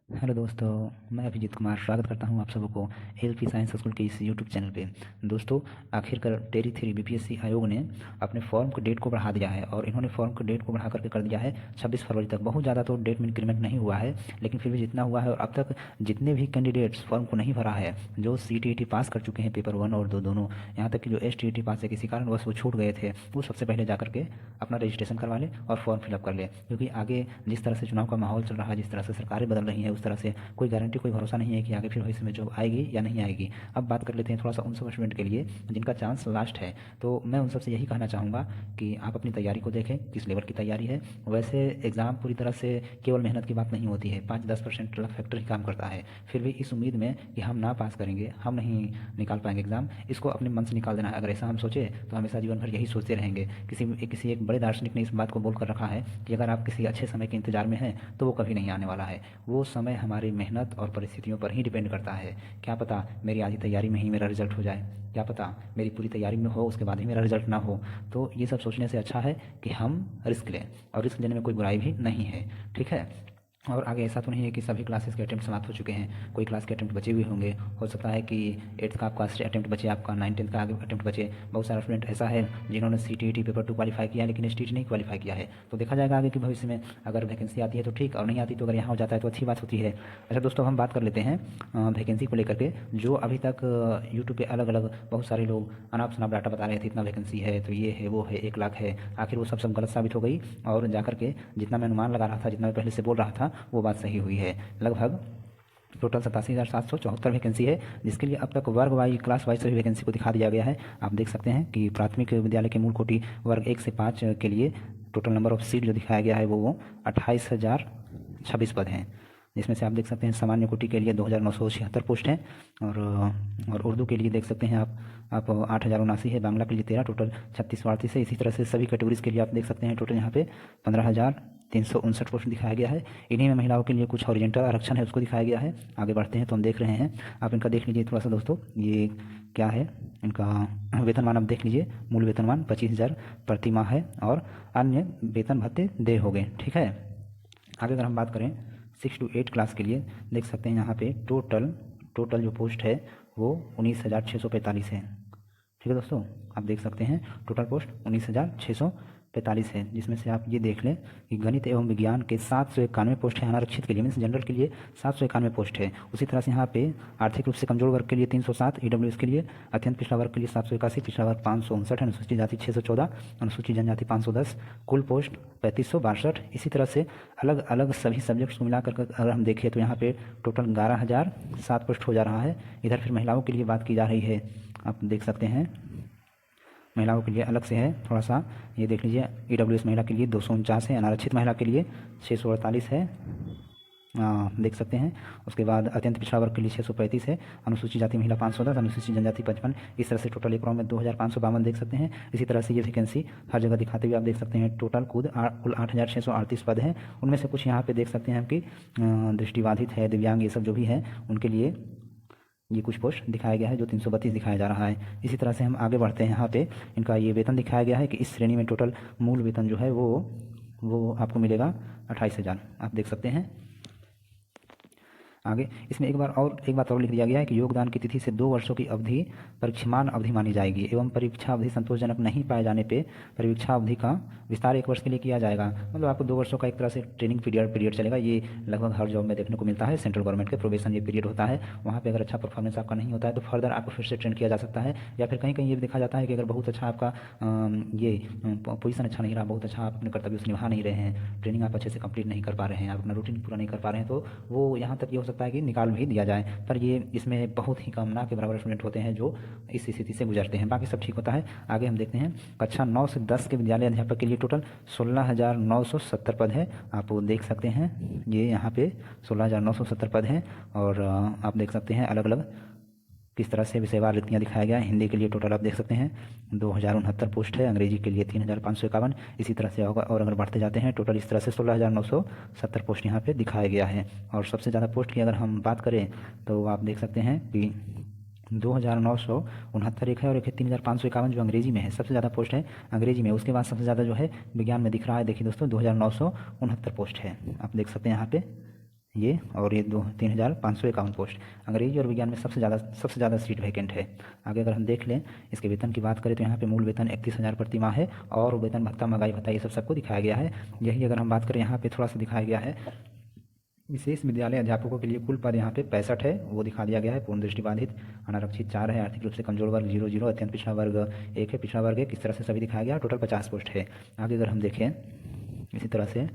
Hello दोस्तों, मैं अभिजीत कुमार स्वागत करता हूं आप सबको एलपी साइंस स्कूल के इस यूट्यूब चैनल पे। दोस्तों, आखिरकार टेरी 3 बीपीएससी आयोग ने अपने फॉर्म के डेट को बढ़ा दिया है और इन्होंने फॉर्म के डेट को बढ़ा करके कर दिया है 26 फरवरी तक। बहुत ज़्यादा तो डेट में इंक्रीमेंट नहीं हुआ है, लेकिन फिर भी जितना हुआ है और अब तक जितने भी कैंडिडेट्स फॉर्म को नहीं भरा है, जो CTET पास कर चुके हैं पेपर 1 और 2 दोनों, यहाँ तक कि जो STET पास है किसी कारणवश वो छूट गए थे, वो सबसे पहले जा करके अपना रजिस्ट्रेशन करवा ले और फॉर्म फिलअप कर ले। क्योंकि आगे जिस तरह से चुनाव का माहौल चल रहा है, जिस तरह से सरकारें बदल रही हैं, उस तरह से कोई गारंटी, कोई भरोसा नहीं है कि आगे फिर भविष्य में जॉब आएगी या नहीं आएगी। अब बात कर लेते हैं थोड़ा सा उन सब स्टूडेंट के लिए जिनका चांस लास्ट है। तो मैं उन सबसे यही कहना चाहूँगा कि आप अपनी तैयारी को देखें, किस लेवल की तैयारी है। वैसे एग्ज़ाम पूरी तरह से केवल मेहनत की बात नहीं होती है, 5-10% लक फैक्टर ही काम करता है। फिर भी इस उम्मीद में कि हम ना पास करेंगे, हम नहीं निकाल पाएंगे एग्ज़ाम, इसको अपने मन से निकाल देना है। अगर ऐसा हम सोचे तो हमेशा जीवन भर यही सोचते रहेंगे। किसी एक बड़े दार्शनिक ने इस बात को बोल कर रखा है कि अगर आप किसी अच्छे समय के इंतजार में हैं तो वो कभी नहीं आने वाला है। वो समय हमारी मेहनत और परिस्थितियों पर ही डिपेंड करता है। क्या पता मेरी आधी तैयारी में ही मेरा रिजल्ट हो जाए, क्या पता मेरी पूरी तैयारी में हो उसके बाद ही मेरा रिजल्ट ना हो। तो ये सब सोचने से अच्छा है कि हम रिस्क लें, और रिस्क लेने में कोई बुराई भी नहीं है। ठीक है। और आगे ऐसा तो नहीं है कि सभी क्लासेस के अटेम्प्ट समाप्त हो चुके हैं, कोई क्लास के अटेम्प्ट बचे हुए होंगे। हो सकता है कि 8th का आपका अटेम्प्ट बचे, आपका 9th का आगे अटेम्प्ट बचे। बहुत सारा स्टूडेंट ऐसा है जिन्होंने CTET पेपर 2 क्वालिफाई किया है लेकिन STET नहीं क्वालिफाई किया है। तो देखा जाएगा आगे कि भविष्य में अगर वैकेंसी आती है तो ठीक, और नहीं आती तो अगर यहाँ हो जाता है तो अच्छी बात होती है। अच्छा दोस्तों, हम बात कर लेते हैं वैकेंसी को लेकर के। जो अभी तक यूट्यूब पे अलग अलग बहुत सारे लोग अनाप शनाप डाटा बता रहे थे, इतना वैकेंसी है तो ये है वो है 1 लाख है, आखिर वो सब गलत साबित हो गई। और जाकर के जितना मैं अनुमान लगा रहा था, जितना मैं पहले से बोल रहा था, वो बात सही हुई है। लगभग टोटल 87,774 वैकेंसी है, जिसके लिए अब तक वर्ग वाइज, क्लास वाइज सभी वैकेंसी को दिखा दिया गया है। आप देख सकते हैं कि प्राथमिक विद्यालय के मूल कोटि वर्ग 1 से 5 के लिए टोटल नंबर ऑफ सीट जो दिखाया गया है वो 28,026 पद हैं, जिसमें से आप देख सकते हैं सामान्य कोटि के लिए 2,976 पोस्ट हैं। और उर्दू के लिए देख सकते हैं आप 8,079 है, बांग्ला के लिए 13, टोटल 36-38 है। इसी तरह से सभी कैटेगरीज के लिए आप देख सकते हैं टोटल यहाँ पे 15,359 पोस्ट दिखाया गया है। इन्हीं में महिलाओं के लिए कुछ ओरिएंटल आरक्षण है, उसको दिखाया गया है। आगे बढ़ते हैं तो हम देख रहे हैं, आप इनका देख लीजिए थोड़ा सा दोस्तों, ये क्या है इनका वेतनमान। आप देख लीजिए, मूल वेतनमान 25,000 प्रति माह है और अन्य वेतन भत्ते दे हो गए। ठीक है। आगे अगर हम बात करें 6 to 8 क्लास के लिए, देख सकते हैं यहाँ पे टोटल जो पोस्ट है वो 19,645 है। ठीक है दोस्तों, आप देख सकते हैं टोटल पोस्ट 19,645 है, जिसमें से आप ये देख लें कि गणित एवं विज्ञान के 791 पोस्ट है अनारक्षित के लिए, मीन्स जनरल के लिए 791 पोस्ट है। उसी तरह से यहाँ पे आर्थिक रूप से कमजोर वर्ग के लिए 307, EWS के लिए, अत्यंत पिछड़ा वर्ग के लिए 781, पिछड़ा वर्ग 559, अनुसूचित जाति 614, अनुसूचित जनजाति 510, कुल पोस्ट 3562। इसी तरह से अलग अलग सभी सब्जेक्ट्स को मिलाकर अगर हम देखें तो यहाँ पे टोटल 11,007 पोस्ट हो जा रहा है। इधर फिर महिलाओं के लिए बात की जा रही है, आप देख सकते हैं महिलाओं के लिए अलग से है थोड़ा सा, ये देख लीजिए। EWS महिला के लिए 249 है, अनारक्षित महिला के लिए 648 है, देख सकते हैं। उसके बाद अत्यंत पिछड़ा वर्ग के लिए 635 है, अनुसूचित जाति महिला 510, अनुसूचित जनजाति 55। इस तरह से टोटल एक में 2,552 देख सकते हैं। इसी तरह से ये वैकेंसी हर जगह दिखाते हुए आप देख सकते हैं टोटल कुल 8,638 पद हैं। उनमें से कुछ यहाँ पे देख सकते हैं कि दृष्टिबाधित है, दिव्यांग, ये सब जो भी है उनके लिए ये कुछ पोस्ट दिखाया गया है जो 332 दिखाया जा रहा है। इसी तरह से हम आगे बढ़ते हैं, यहाँ पे इनका ये वेतन दिखाया गया है कि इस श्रेणी में टोटल मूल वेतन जो है वो आपको मिलेगा 28,000, आप देख सकते हैं। आगे इसमें एक बात और लिख दिया गया है कि योगदान की तिथि से 2 वर्षों की अवधि परीक्षमान अवधि मानी जाएगी एवं परीक्षा अवधि संतोषजनक नहीं पाए जाने पे परीक्षा अवधि का विस्तार 1 वर्ष के लिए किया जाएगा। मतलब आपको 2 वर्षों का एक तरह से ट्रेनिंग पीरियड चलेगा। ये लगभग हर जॉब में देखने को मिलता है, सेंट्रल गवर्नमेंट के प्रोबेशन ये पीरियड होता है। वहाँ पर अगर अच्छा परफॉर्मेंस आपका नहीं होता है तो फर्दर आपको फिर से ट्रेन किया जा सकता है, या फिर कहीं कहीं ये भी देखा जाता है कि अगर बहुत अच्छा आपका ये पोजीशन अच्छा नहीं रहा, बहुत अच्छा आप अपने कर्तव्य से निभा नहीं रहे हैं, ट्रेनिंग आप अच्छे से कंप्लीट नहीं कर पा रहे हैं, आप अपना रूटीन पूरा नहीं कर पा रहे हैं, तो वो यहाँ तक ये हो सकता है कि निकाल भी दिया जाए। पर ये इसमें बहुत ही कम, ना के बराबर स्टूडेंट होते हैं जो इस स्थिति से गुजरते हैं, बाकी सब ठीक होता है। आगे हम देखते हैं कक्षा 9 से 10 के विद्यालय अध्यापक के लिए टोटल 16,970 पद है। आप देख सकते हैं ये यहाँ पे 16,970 पद हैं। और आप देख सकते हैं अलग अलग किस तरह से विषयवार रिक्तियाँ दिखाया गया है। हिंदी के लिए टोटल आप देख सकते हैं 2,069 पोस्ट है, अंग्रेजी के लिए 3,551, इसी तरह से होगा। और अगर बढ़ते जाते हैं टोटल इस तरह से 16,970 पोस्ट यहाँ पे दिखाया गया है। और सबसे ज़्यादा पोस्ट की अगर हम बात करें तो आप देख सकते हैं कि 2,969 एक है और एक है 3,551 जो अंग्रेजी में है। सबसे ज़्यादा पोस्ट है अंग्रेजी में। उसके बाद सबसे ज़्यादा जो है विज्ञान में दिख रहा है, देखिए दोस्तों 2,969 पोस्ट है, आप देख सकते हैं यहाँ पे ये, और ये 3,551 पोस्ट। अंग्रेजी और विज्ञान में सबसे ज़्यादा सीट वैकेंट है। आगे अगर हम देख लें इसके वेतन की बात करें तो यहाँ पे मूल वेतन 31,000 प्रति माह है, और वेतन भत्ता महंगाई भत्ता ये सब सबको दिखाया गया है। यही अगर हम बात करें यहाँ पे थोड़ा सा दिखाया गया है, विशेष विद्यालय अध्यापकों के लिए कुल पद यहाँ पे 65 है, वो दिखा दिया गया है। पूर्ण दृष्टिबाधित अनारक्षित 4 है, आर्थिक रूप से कमजोर वर्ग 0, अत्यंत पिछड़ा वर्ग 1 है, पिछड़ा वर्ग 1, इस तरह से सभी दिखाया गया। टोटल 50 पोस्ट है। आगे अगर हम देखें इसी तरह से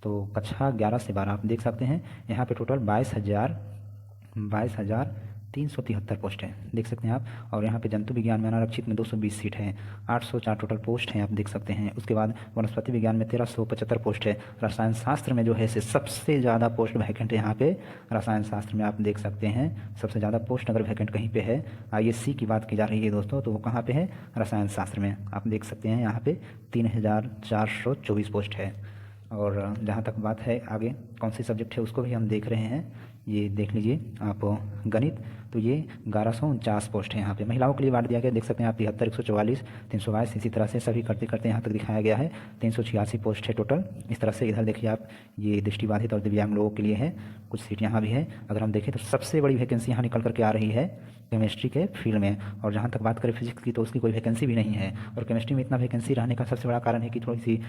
तो कक्षा 11 से 12 आप देख सकते हैं, यहाँ पे टोटल 22,373 पोस्ट है, देख सकते हैं आप। और यहाँ पे जंतु विज्ञान में अनारक्षित में 220 सीट हैं, 804 टोटल पोस्ट हैं, आप देख सकते हैं। उसके बाद वनस्पति विज्ञान में 1375 पोस्ट है। रसायन शास्त्र में जो है से सबसे ज़्यादा पोस्ट वैकेंट है यहाँ पे। रसायन शास्त्र में आप देख सकते हैं सबसे ज़्यादा पोस्ट अगर वैकेंट कहीं पे है, ISC की बात की जा रही है दोस्तों, तो वो कहाँ पे है? रसायन शास्त्र में। आप देख सकते हैं यहाँ पे 3,424 पोस्ट है। और जहाँ तक बात है आगे कौन सी सब्जेक्ट है उसको भी हम देख रहे हैं, ये देख लीजिए आप गणित, तो ये 1149 पोस्ट है यहाँ पे। महिलाओं के लिए बांट दिया गया, देख सकते हैं आप 73, 144, 322, इसी तरह से सभी करते करते यहाँ तक दिखाया गया है। 386 पोस्ट है टोटल। इस तरह से इधर देखिए आप, ये दृष्टिबाधित और दिव्यांग लोगों के लिए है, कुछ सीट यहाँ भी है। अगर हम देखें तो सबसे बड़ी वैकेंसी यहाँ निकल करके आ रही है केमिस्ट्री के फील्ड में। और जहाँ तक बात करें फिजिक्स की तो उसकी कोई वैकेंसी भी नहीं है। और केमिस्ट्री में इतना वैकेंसी रहने का सबसे बड़ा कारण है कि थोड़ी सी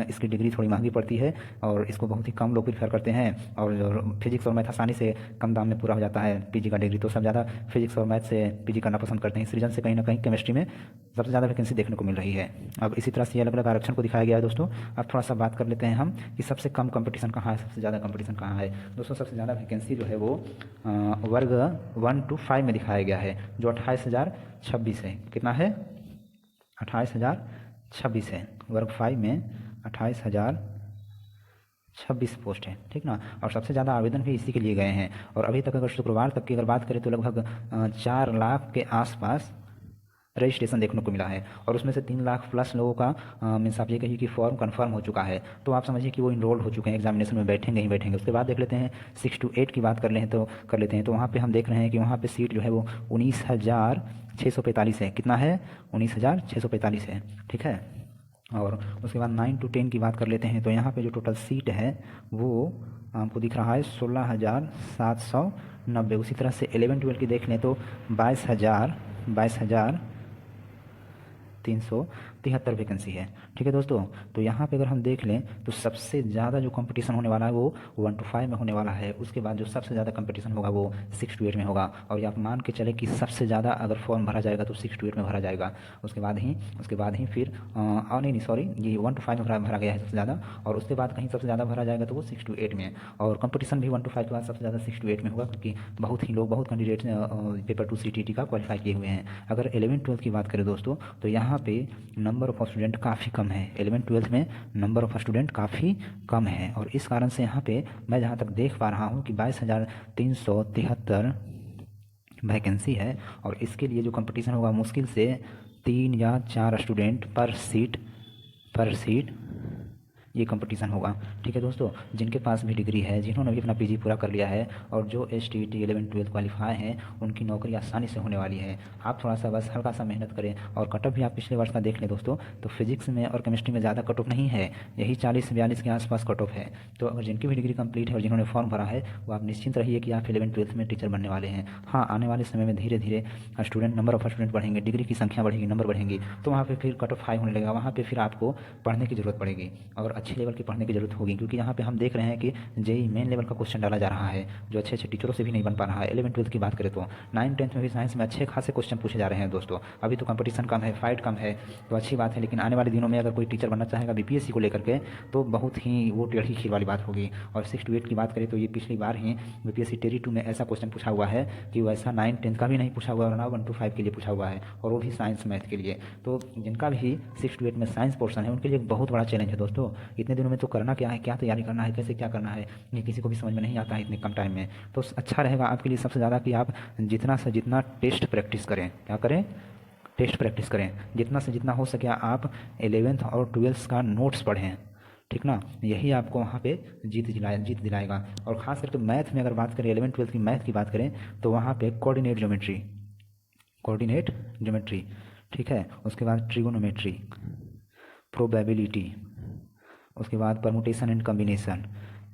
इसकी डिग्री थोड़ी महंगी पड़ती है, और इसको बहुत ही कम लोग प्रेफर करते हैं। और फिजिक्स और मैथ आसानी से कम दाम में पूरा हो जाता है PG का डिग्री, तो सब ज़्यादा फिजिक्स और मैथ से PG करना पसंद करते हैं। इस रीजन से कहीं ना कहीं केमिस्ट्री में सबसे ज़्यादा वैकेंसी देखने को मिल रही है। अब इसी तरह से अलग अलग आरक्षण को दिखाया गया है दोस्तों। अब थोड़ा सा बात कर लेते हैं हम कि सबसे कम कंपटीशन कहाँ है, सबसे ज़्यादा कंपटीशन कहाँ है। दोस्तों सबसे ज़्यादा वैकेंसी जो है वो वर्ग 1 to 5 में दिखाया गया है, जो 28,026 है। कितना है? 28,026 है। वर्ग 5 में 28,026 पोस्ट है, ठीक ना। और सबसे ज़्यादा आवेदन भी इसी के लिए गए हैं। और अभी तक अगर शुक्रवार तक की अगर बात करें तो लगभग 4 लाख के आसपास रजिस्ट्रेशन देखने को मिला है। और उसमें से 3 लाख प्लस लोगों का मीन्स आप ये कहिए कि फॉर्म कंफर्म हो चुका है, तो आप समझिए कि वो इनरोल्ड हो चुके हैं, एग्जामिनेशन में बैठेंगे ही बैठेंगे। उसके बाद देख लेते हैं 6 to 8 की बात कर लेते हैं तो वहाँ पे हम देख रहे हैं कि वहाँ पे सीट जो है वो 19,645 है। कितना है? 19,645 है, ठीक है। और उसके बाद 9 to 10 की बात कर लेते हैं तो यहाँ पे जो टोटल सीट है वो आपको दिख रहा है 16,790। उसी तरह से 11-12 की देख लें तो 22,373 वैकेंसी है, ठीक है दोस्तों। तो यहाँ पे अगर हम देख लें तो सबसे ज़्यादा जो कंपटीशन होने वाला है वो 1 to 5 में होने वाला है। उसके बाद जो सबसे ज़्यादा कंपटीशन होगा वो 6 to 8 में होगा। और ये आप मान के चले कि सबसे ज़्यादा अगर फॉर्म भरा जाएगा तो 6 to 8 में भरा जाएगा। उसके बाद ही फिर नहीं सॉरी, ये 1 to 5 में भरा गया है सबसे ज़्यादा। और उसके बाद कहीं सबसे ज़्यादा भरा जाएगा तो वो 6 to 8 में। और कंपटीशन भी 1 to 5 के बाद सबसे ज़्यादा 6 to 8 में होगा, क्योंकि बहुत कैंडिडेट पेपर 2 CTET का क्वालिफाई किए हुए हैं। अगर 11-12 की बात करें दोस्तों तो यहाँ पे नंबर ऑफ स्टूडेंट काफ़ी कम है। 11-12 में नंबर ऑफ स्टूडेंट काफ़ी कम है, और इस कारण से यहाँ पे मैं जहाँ तक देख पा रहा हूँ कि 22,373 वैकेंसी है। और इसके लिए जो कंपटीशन होगा मुश्किल से 3 या 4 स्टूडेंट पर सीट ये कंपटीशन होगा, ठीक है दोस्तों। जिनके पास भी डिग्री है, जिन्होंने भी अपना PG पूरा कर लिया है और जो STET 11-12 क्वालिफाई हैं, उनकी नौकरी आसानी से होने वाली है। आप थोड़ा सा बस हल्का सा मेहनत करें। और कट ऑफ भी आप पिछले वर्ष का देख लें दोस्तों, तो फिजिक्स में और केमिस्ट्री में ज़्यादा कट ऑफ नहीं है, यही 40-42 के आसपास कट ऑफ है। तो अगर जिनकी भी डिग्री कंप्लीट है और जिन्होंने फॉर्म भरा है, वो आप निश्चिंत रहिए कि आप 11-12 में टीचर बनने वाले हैं। हाँ, आने वाले समय में धीरे धीरे नंबर ऑफ स्टूडेंट बढ़ेंगे, डिग्री की संख्या बढ़ेगी, नंबर बढ़ेंगी, तो वहाँ पर फिर कट ऑफ हाई होने लगेगा। वहाँ पर फिर आपको पढ़ने की ज़रूरत पड़ेगी, और अच्छे लेवल की पढ़ने की ज़रूरत होगी। क्योंकि यहाँ पे हम देख रहे हैं कि JEE मेन लेवल का क्वेश्चन डाला जा रहा है, जो अच्छे टीचरों से भी नहीं बन पा रहा है। 11-12 की बात करें तो 9-10 में भी साइंस में अच्छे खासे क्वेश्चन पूछे जा रहे हैं दोस्तों। अभी तो कंपटीशन कम है, फाइट कम है, तो अच्छी बात है। लेकिन आने वाले दिनों में अगर कोई टीचर बनना चाहेगा BPSC को लेकर के, तो बहुत ही वो टेढ़ी खीर वाली बात होगी। और 6 to 8 की बात करें तो ये पिछली बार ही BPSC टेरी 2 में ऐसा क्वेश्चन पूछा हुआ है कि वैसा 9-10 का भी नहीं पूछा हुआ, और ना 1 to 5 के लिए पूछा हुआ है, और वो भी साइंस मैथ के लिए। तो जिनका भी 6 to 8 में साइंस पोर्शन है, उनके लिए एक बहुत बड़ा चैलेंज है दोस्तों। इतने दिनों में तो करना क्या है, क्या तैयारी करना है, कैसे क्या करना है, ये किसी को भी समझ में नहीं आता है इतने कम टाइम में। तो अच्छा रहेगा आपके लिए सबसे ज़्यादा कि आप जितना से जितना टेस्ट प्रैक्टिस करें। क्या करें? टेस्ट प्रैक्टिस करें। जितना से जितना हो सके आप 11th और 12th का नोट्स पढ़ें, ठीक ना। यही आपको वहाँ पे जीत दिलाएगा। और ख़ास करके मैथ में अगर बात करें, 11-12 की मैथ की बात करें तो वहाँ पे कोऑर्डिनेट ज्योमेट्री, ठीक है। उसके बाद ट्रिगोनोमेट्री, प्रोबेबिलिटी, उसके बाद परमुटेशन एंड कम्बिनेशन,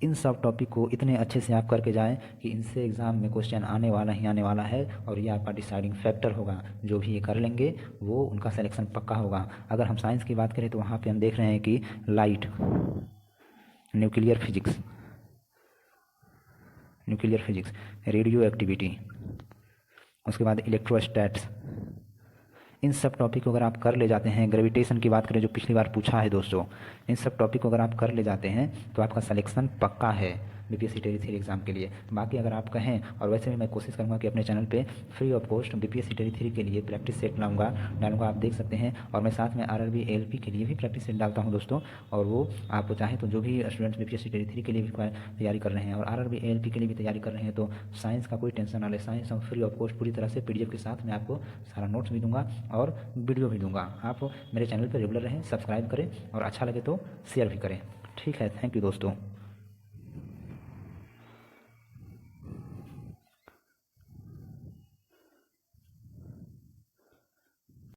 इन सब टॉपिक को इतने अच्छे से आप करके जाएं कि इनसे एग्ज़ाम में क्वेश्चन आने वाला ही आने वाला है और ये आपका डिसाइडिंग फैक्टर होगा। जो भी ये कर लेंगे वो उनका सिलेक्शन पक्का होगा। अगर हम साइंस की बात करें तो वहाँ पे हम देख रहे हैं कि light, nuclear physics, radio activity, उसके बाद इलेक्ट्रोस्टैट्स, इन सब टॉपिक को अगर आप कर ले जाते हैं, ग्रेविटेशन की बात करें जो पिछली बार पूछा है दोस्तों, इन सब टॉपिक को अगर आप कर ले जाते हैं तो आपका सिलेक्शन पक्का है बीपीएससी टेरी थ्री एग्ज़ाम के लिए। बाकी अगर आप कहें, और वैसे भी मैं कोशिश करूँगा कि अपने चैनल पे free of cost BPSC TRE three के लिए प्रैक्टिस सेट डालूंगा, आप देख सकते हैं। और मैं साथ में आरआरबी एएलपी के लिए भी प्रैक्टिस सेट डालता हूँ दोस्तों। और वो आप चाहें तो जो भी स्टूडेंट्स बीपीएससी टेरी थ्री के लिए भी तैयारी कर रहे हैं और आरआरबी एएलपी के लिए भी तैयारी कर रहे हैं, तो साइंस का कोई टेंशन ना ले, साइंस हम फ्री ऑफ कॉस्ट पूरी तरह से पीडीएफ के साथ मैं आपको सारा नोट्स भी दूंगा और वीडियो भी दूंगा। आप मेरे चैनल पर रेगुलर रहें, सब्सक्राइब करें और अच्छा लगे तो शेयर भी करें। ठीक है, थैंक यू दोस्तों।